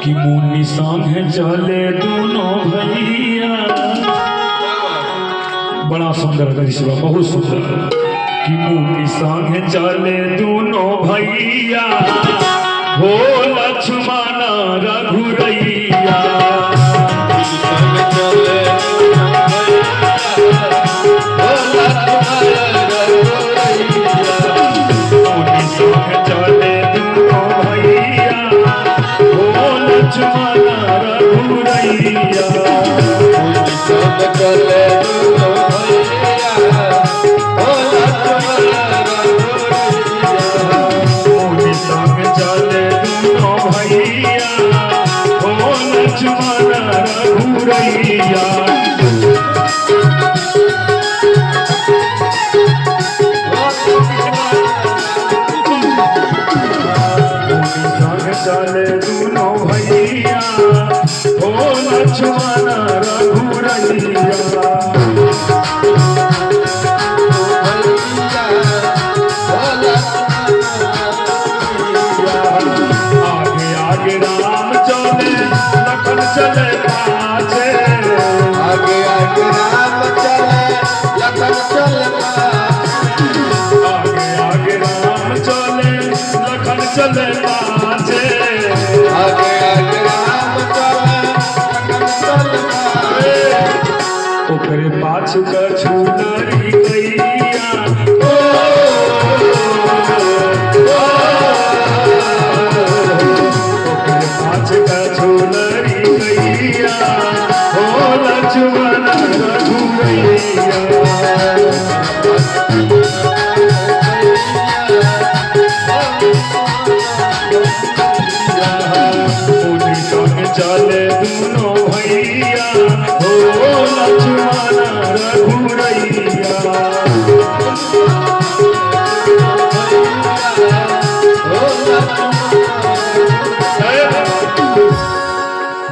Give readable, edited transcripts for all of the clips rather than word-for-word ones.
कि मुन्नी संग चले दोनों भैया। बड़ा सुंदर दृश्य, बहुत सुंदर। कि मुन्नी संग चले दोनों भैया, हो लक्ष्मण रघुरैया। चले दोनों भैया, हो लक्ष्मण रघुरैया। आगे आगे राम चले, लखन चले पाछे। आगे आगे राम चले, लखन चले पाछे। आगे आगे राम चले, लखन चले पाछे। आगे आगे राम चले, लखन चले पाछे। ओकरे पाछ कछु नरी गैया, ओकरे पाछ कछु नरी गैया, हो लक्ष्मण रघुरैया। चले दोनों भैया, हो लक्ष्मण रघुरैया।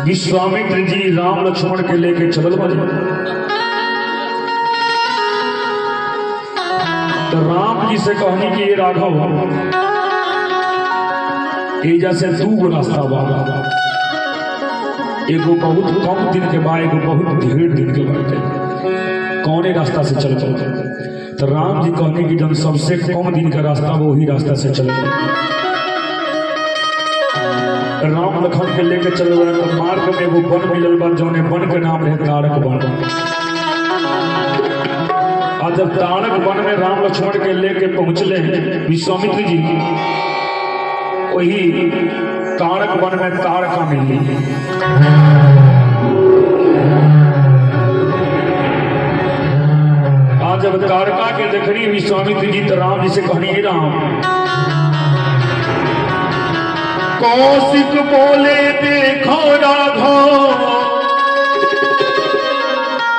विश्वामित्र जी राम लक्ष्मण के लेके चलल बने। तो राम जी से कहनी कि ये राघव, एजा से 2 रास्ता बा, एगो बहुत कम दिन के बाद, एगो बहुत ढेर दिन के बाद। कौने रास्ता से चल चलते? तो राम जी कहने की जब सबसे कम दिन का रास्ता वही रास्ता से चले। राम लखन के लेके चल रहे तो मार्ग में एगो वन मिलल बा, जौने वन के नाम रहे तारक वन। और जब तारक वन में राम लक्ष्मण के लेके पहुंचले हैं विश्वामित्र जी, वही तारक वन में तारका मिली। आज जब तारका के देखनी विश्वामित्र जी तो राम जी से कहनी, राम कौशिक बोले देखो राघव,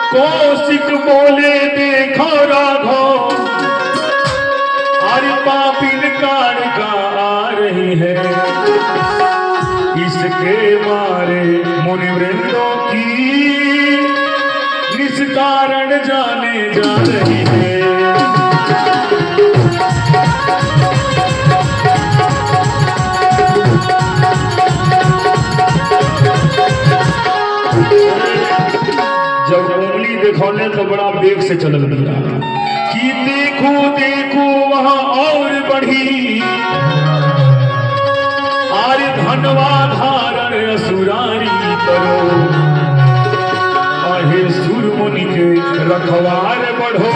कौशिक बोले देखो राघव, अरे पापिन तारका आ रही है, इसके मारे मुनिवृंदों की निष्कारण जाने जा रही है। जब उंगली देखौले तो बड़ा वेग से चलल दिया कि देखो देखो वहां और बढ़ी, आर्य धनवा धारण असुरारी करो, आहे सुर मुनि के रखवार बढ़ो,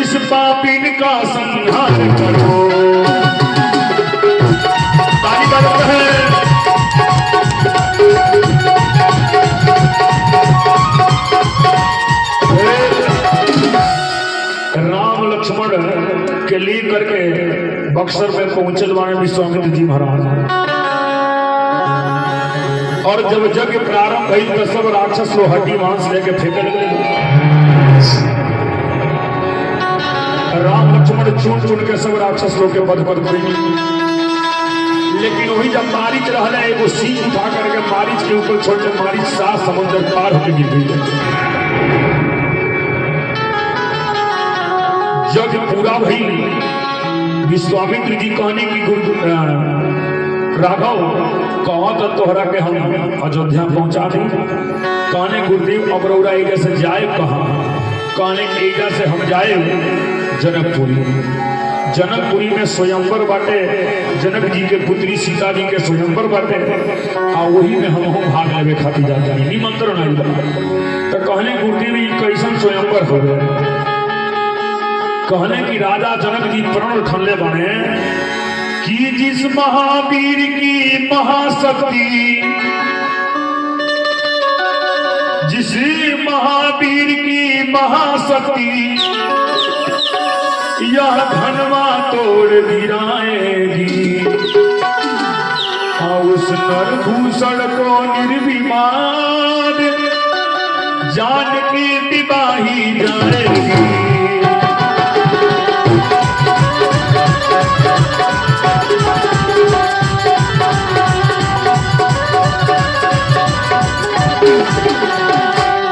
इस पापिन का संहार करो। ताली बजाते हैं। राम लक्ष्मण के लिए करके बक्सर में पहुंचल वाले विश्वामित्र जी महाराज। और जब यज्ञ प्रारंभ भई तो सब राक्षस लोग हड्डी मांस लेके फेंकल गए। राम लक्ष्मण चुन चुन के सब राक्षस लोग के बध बध गई। लेकिन वही जब मारीच रहला एगो सींग उठा करके मारीच के ऊपर छोड़ के मारीच 7 समुद्र पार होकर गिर गई। यज्ञ पूरा भई। विश्वामित्र जी कहने की राघव कहो तो तोहरा के हम अयोध्या पहुंचा दी। कहने गुरुदेव अब रौरा एजा से जाए कहाँ? कहने एजा से हम जाए जनकपुरी। जनकपुरी में स्वयंवर बाटे, जनक जी के पुत्री सीता जी के स्वयंवर बाटे, आ वही में हम भाग लेवे खातिर जा जाए। निमंत्रण आई बा तो कहने गुरुदेव ई कैसन स्वयंवर हो गए? कहने की राजा जनक जी प्रण ठनले बने कि जिस महावीर की महाशक्ति, जिस महावीर की महाशक्ति यह धनवा तोड़ गिराएगी, उस नरभूषण को निर्विवाद जान की तिबाही जाएगी।